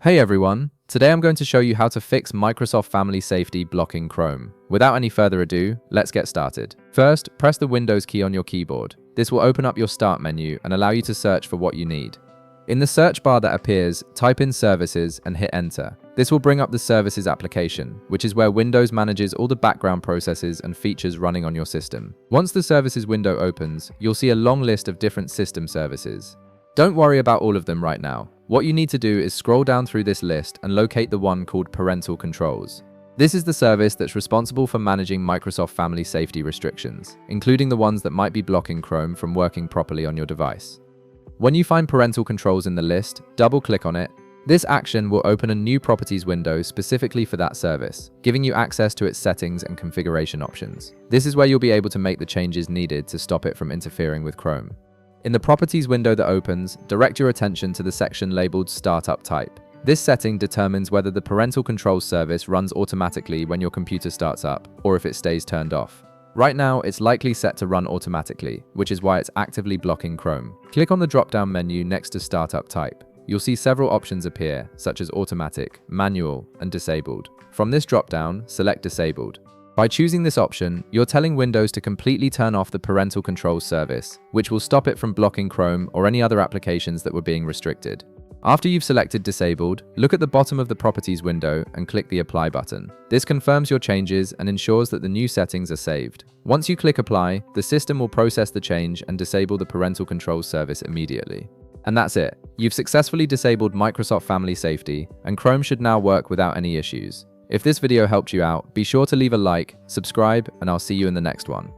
Hey everyone, today I'm going to show you how to fix Microsoft Family Safety blocking Chrome. Without any further ado, let's get started. First, press the Windows key on your keyboard. This will open up your Start menu and allow you to search for what you need. In the search bar that appears, type in Services and hit Enter. This will bring up the Services application, which is where Windows manages all the background processes and features running on your system. Once the Services window opens, you'll see a long list of different system services. Don't worry about all of them right now. What you need to do is scroll down through this list and locate the one called Parental Controls. This is the service that's responsible for managing Microsoft Family Safety restrictions, including the ones that might be blocking Chrome from working properly on your device. When you find Parental Controls in the list, double-click on it. This action will open a new Properties window specifically for that service, giving you access to its settings and configuration options. This is where you'll be able to make the changes needed to stop it from interfering with Chrome. In the Properties window that opens, direct your attention to the section labeled Startup Type. This setting determines whether the Parental Controls service runs automatically when your computer starts up, or if it stays turned off. Right now, it's likely set to run automatically, which is why it's actively blocking Chrome. Click on the drop-down menu next to Startup Type. You'll see several options appear, such as Automatic, Manual, and Disabled. From this drop-down, select Disabled. By choosing this option, you're telling Windows to completely turn off the Parental Controls service, which will stop it from blocking Chrome or any other applications that were being restricted. After you've selected Disabled, look at the bottom of the Properties window and click the Apply button. This confirms your changes and ensures that the new settings are saved. Once you click Apply, the system will process the change and disable the Parental Controls service immediately. And that's it. You've successfully disabled Microsoft Family Safety, and Chrome should now work without any issues. If this video helped you out, be sure to leave a like, subscribe, and I'll see you in the next one.